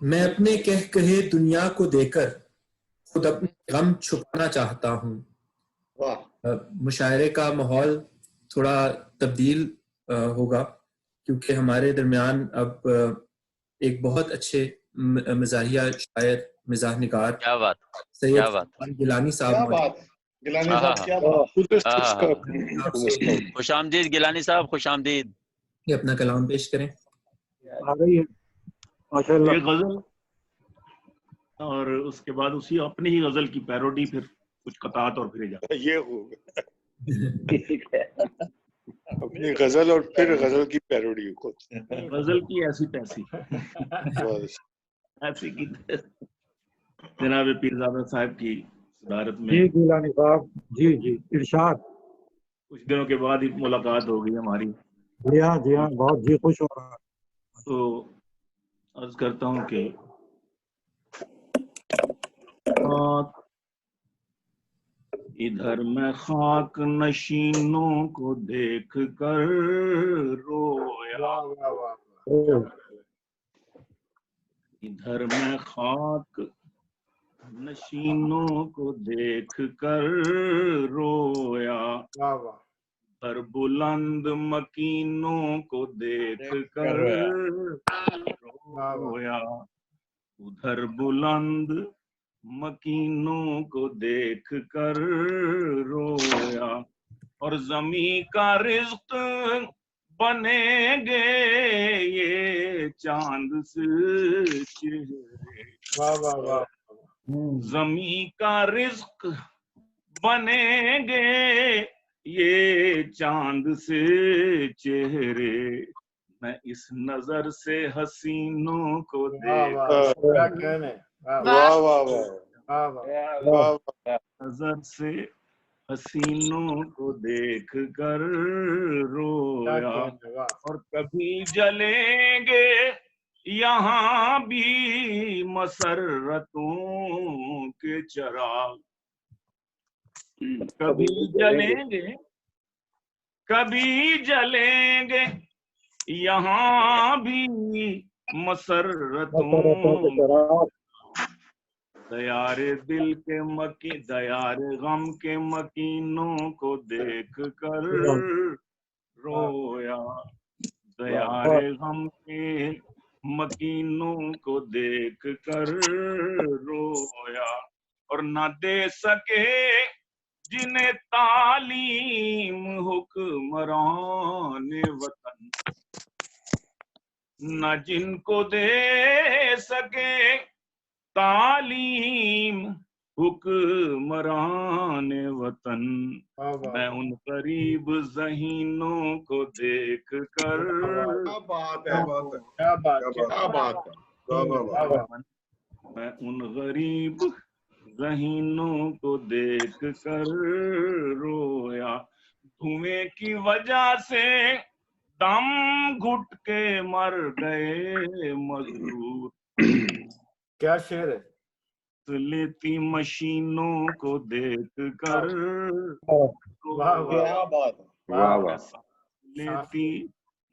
मैं अपने कह कहे दुनिया को देकर खुद अपने गम छुपाना चाहता हूँ। वाह। मुशायरे का माहौल थोड़ा तब्दील होगा, क्योंकि हमारे दरमियान अब एक बहुत अच्छे मज़ाहिया शायर, मिज़ाह निगार क्या बात, सैयद क्या बात, फरमान गिलानी साहब क्या मौजूद बात, गिलानी हाँ साहब हाँ क्या बात। हाँ हाँ, हैं। आपसे खुश आमदीद गिलानी साहब, खुश आमदीद। ये अपना कलाम पेश करें। आ गई है माशाल्लाह। एक गजल और उसके बाद उसी अपनी ही गजल की पैरोडी, फिर कुछ कतात और फिर इजाजत। ये हो ठीक है। अपनी गजल और फिर गजल की पैरोडी को। गजल की ऐसी तैसी, बस ऐसी की तैसी। जनाब पीरजादा साहब की सदारत में जी गिलानी साहब, जी जी इरशाद। कुछ दिनों के बाद ही मुलाकात हो गई हमारी, जी हाँ, बहुत जी खुश हो रहा है। तो अर्ज करता हूँ कि इधर मैं खाक नशीनों को देख कर रोया, इधर मैं खाक नशीनों को देख कर रोया, पर बुलंद मकीनों को देख कर रोया, उधर बुलंद मकीनों को देख कर रोया, और जमी का रिज्क बनेंगे ये चांद से चेहरे, जमी का रिज्क बनेंगे ये चांद से चेहरे, मैं इस नजर से हसीनों को देख, वाह वाह वाह, नजर से हसीनों को देख कर रोया, और कभी जलेंगे यहाँ भी मसरतों के चिराग, कभी जलेंगे यहाँ भी मसरतों, दयारे दिल के दयारे गम के मकीनों को देख कर रोया, दयारे गम के मकीनों को देख कर रोया, और न दे सके जिन्हें तालीम हुक्मरान वतन, न जिनको दे सके तालीम हुक्मरान वतन, मैं उन गरीब ज़हीनों को देख कर, मैं उन गरीब ज़हीनों को देख कर रोया, धुएं की वजह से दम घुट के मर गए मजदूर, क्या शेर है। लेती मशीनों को देख कर क्या बात, लेती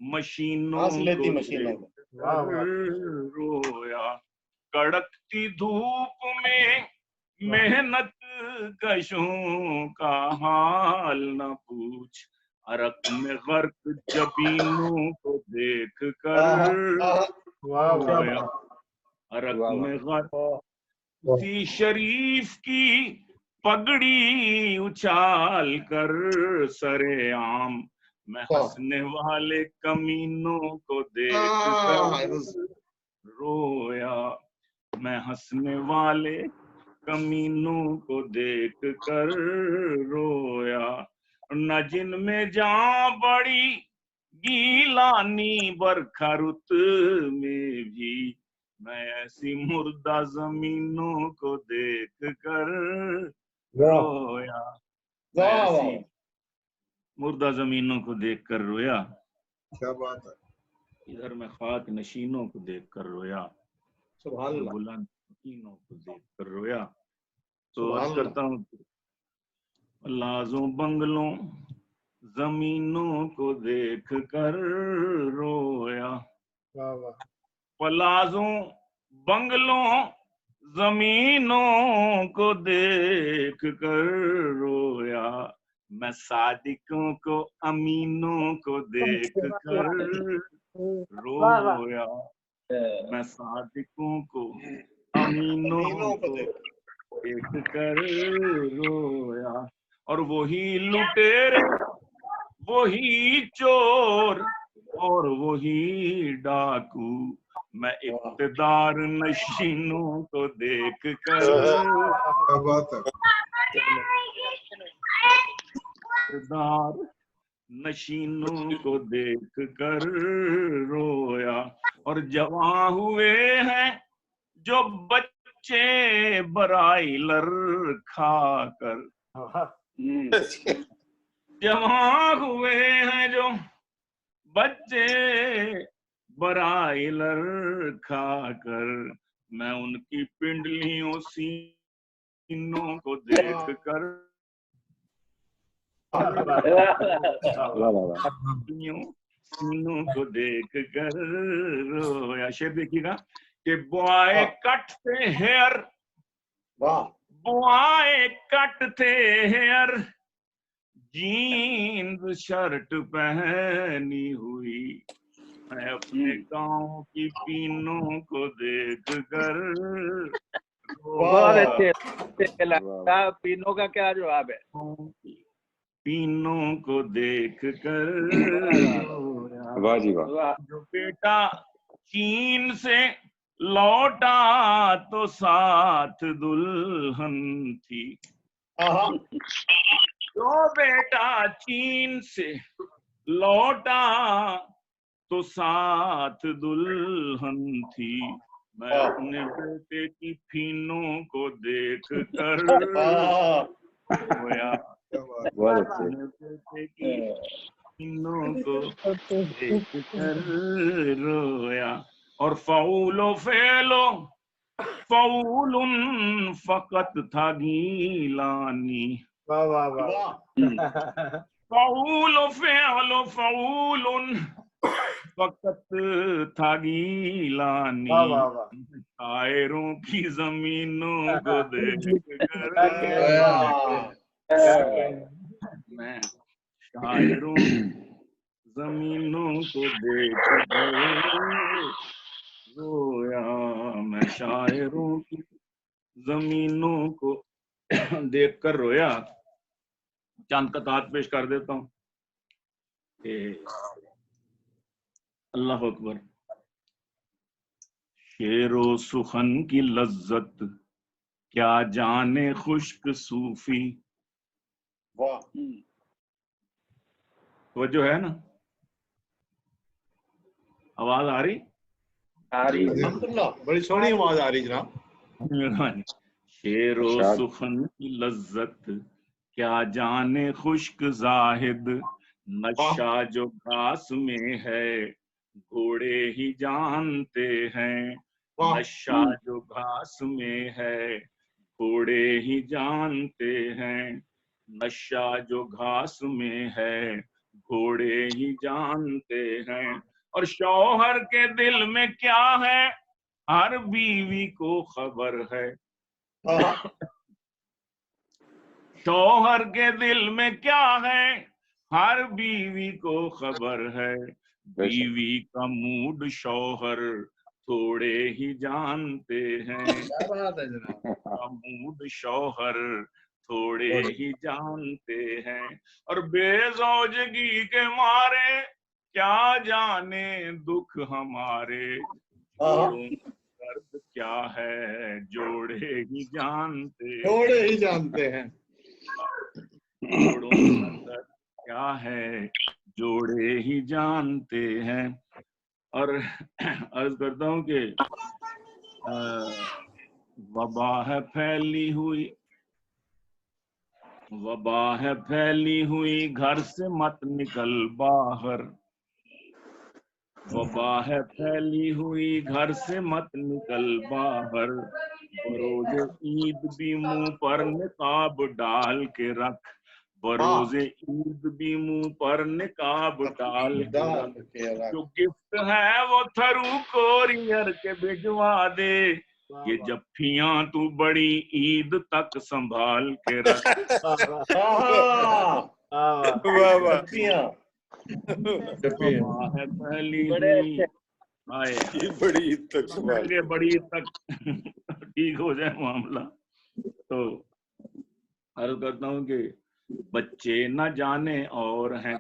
मशीनों को देख कर रोया, कड़कती धूप में मेहनत कशों का हाल न पूछ, अरक में गर्क जबीनों को देख कर रोया, अरक में गर्क उसी शरीफ की पगड़ी उछाल कर सरेआम, मैं हंसने वाले कमीनों को देख कर रोया, मैं हंसने वाले कमीनों को देख कर रोया, न जिनमें जा बड़ी गीलानी बरखा रुत में भी, मैं ऐसी मुर्दा जमीनों को देख कर रोया, मैं ऐसी मुर्दा जमीनों को देख कर रोया, क्या बात है। इधर मैं खाक नशीनों को देख कर रोया, बुलंद मकीनों को देख कर रोया। तो अर्ज करता हूँ, लाजों बंगलों जमीनों को देख कर रोया, पलाजों बंगलों जमीनों को देख कर रोया, मैं सादिकों को अमीनों को देख कर रोया, मैं सादिकों को अमीनों को देख कर रोया। और वही लुटेरे, वही चोर और वही डाकू, मैं इक़्तिदार नशीनों को देख कर, इक़्तिदार नशीनों को देख कर रोया। और जवां हुए हैं जो बच्चे बराइलर खाकर, जवां हुए हैं जो बच्चे बराइलर खाकर, मैं उनकी पिंडलियों सीनों को देख कर, सीनों को देख कर रोया। शेर देखिएगा कि बॉय कट थे हेयर, बॉय कट थे हेयर, जीन्स शर्ट पहनी हुई, मैं अपने गांव की पीनों को देख कर, बहुत अच्छे लगता। पीनों का क्या जवाब है? पीनों को देख कर वाह जी वाह। जो बेटा चीन से लौटा तो साथ दुल्हन थी, जो बेटा चीन से लौटा तो साथ दुल्हन थी, मैं अपने बेटे की फीनों को देख कर रोया, अपने बेटे की फीनों को देख कर रोया। और फऊलो फेलो फऊलुन फकत था गीलानी, फऊलो फेलो फऊलुन फकत था गीलानी, शायरों की जमीनों को देख कर, मैं शायरों जमीनों को देख कर रोया, मैं शायरों की जमीनों को देख कर रोया। चांद का ताज पेश कर देता हूँ। अल्लाह अकबर। शेरो सुखन की लज्जत क्या जाने खुश्क सूफी, वो जो है ना, आवाज आ रही? बड़ी सोहनी आवाज आ रही जनाब। शेरो सुखन की लज्जत क्या जाने खुश्क जाहिद, नशा जो घास में है घोड़े ही जानते हैं, नशा जो घास में है घोड़े ही जानते हैं, नशा जो घास में है घोड़े ही जानते हैं। और शौहर के दिल में क्या है हर बीवी को खबर है, शौहर के दिल में क्या है हर बीवी को खबर है, बीवी का मूड शौहर थोड़े ही जानते हैं, मूड शौहर थोड़े ही जानते हैं। और बेजौजगी के मारे क्या जाने दुख हमारे, दर्द क्या है जोड़े ही जानते हैं, जोड़ों का दर्द क्या है जोड़े ही जानते हैं। और अर्ज करता हूँ कि वबा है फैली हुई, वबा है फैली हुई घर से मत निकल बाहर, वबा है फैली हुई घर से मत निकल बाहर, बरोज ईद भी मुंह पर निकाब डाल के रख, बरोज़े ईद भी मुंह पर निकाब डाल के रख। जो गिफ्ट है वो थरू कोरियर के भिजवा दे, ये जफ्फियां तू बड़ी ईद तक संभाल के रख। है पहली हुई आए बड़ी तक संभाल के बड़ी तक ठीक हो जाए मामला। तो अर्ज करता हूँ कि बच्चे न जाने और हैं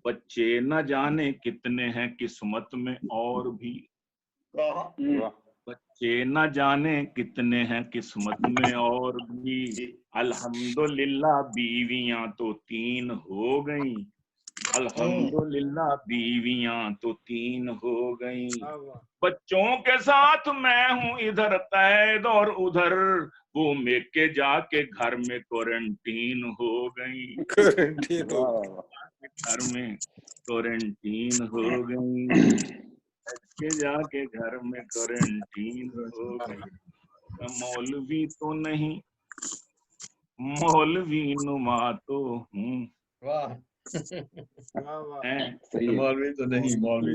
बच्चे न जाने कितने हैं किस्मत में और भी, बच्चे न जाने कितने हैं किस्मत में और भी, अल्हम्दुलिल्लाह बीवियां तो 3 हो गई, अल्हम्दुलिल्लाह बीवियां तो 3 हो गई। बच्चों के साथ मैं हूँ इधर कैद और उधर वो मेके जाके घर में क्वारंटीन हो गई, घर में क्वारंटीन हो गई, के जाके घर में क्वारंटीन हो गई। मौलवी तो नहीं मौलवी नुमा तो हूँ, मौलवी तो नहीं मौलवी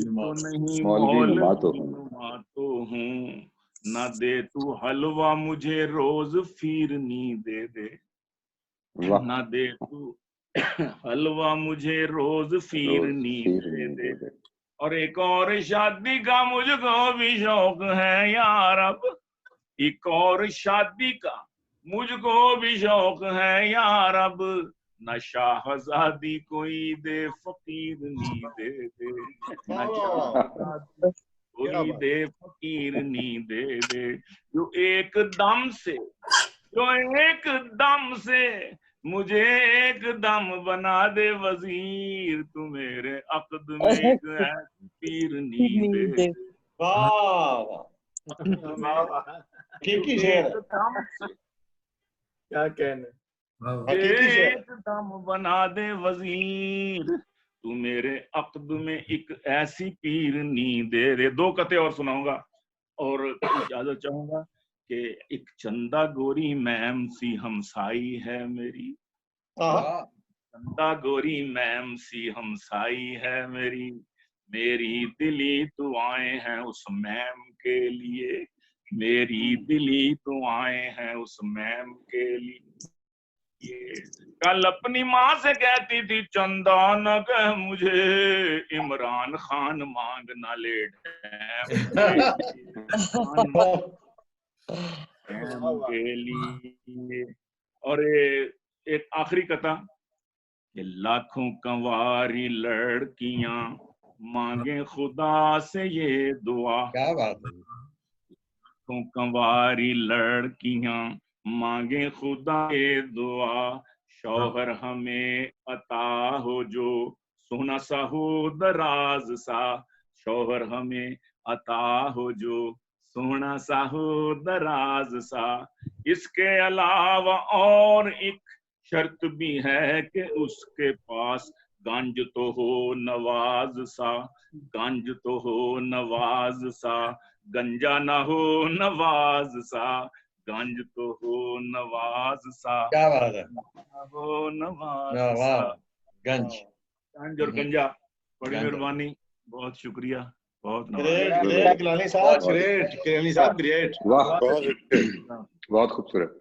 नुमा तो हूँ। न दे तू हलवा मुझे रोज फिरनी दे दे, न दे तू हलवा मुझे रोज फिरनी दे दे। और एक और शादी का मुझको भी शौक है यार, अब एक और शादी का मुझको भी शौक है यार, अब न शाहजादी कोई दे फकीरनी दे दे, न शाहजादी कोई दे फकीरनी दे दे। जो एकदम से मुझे एकदम बना दे वजीर, तू मेरे अक़द में एक ऐसी पीरनी दे दे। ठीक ही शेर क्या कहने, एकदम बना दे वजीर, तू मेरे अक़द में एक ऐसी पीरनी दे दे। 2 कते और सुनाऊंगा और इजाजत चाहूंगा कि एक चंदा गोरी मैम सी हमसाई है मेरी, चंदा गोरी मैम सी हमसाई है मेरी, मेरी दिली दुआएं हैं उस मैम के लिए, मेरी दिली दुआएं हैं उस मैम के लिए। कल अपनी माँ से कहती थी चंदा न कह मुझे, इमरान खान मांगना ले के लिए। और एक आखिरी कथा, लाखों कंवारी लड़कियां मांगे खुदा से ये दुआ, क्या बात है, लाखों कंवारी लड़कियां मांगे खुदा ये दुआ, शौहर हमें अता हो जो सोना सा हो दराज सा, शौहर हमें अता हो जो सोना सा हो दराज सा। इसके अलावा और एक शर्त भी है कि उसके पास गंज तो हो नवाज सा, गंज तो हो नवाज सा, गंजा ना हो नवाज सा, गंज तो हो नवाज सा। क्या बात है, हो नवाज सा, गंज गंज और गंजा। बड़ी मेहरबानी, बहुत शुक्रिया, बहुत ग्रेट गिलानी साहब, ग्रेट गिलानी साहब, ग्रेट, वाह बहुत खूबसूरत।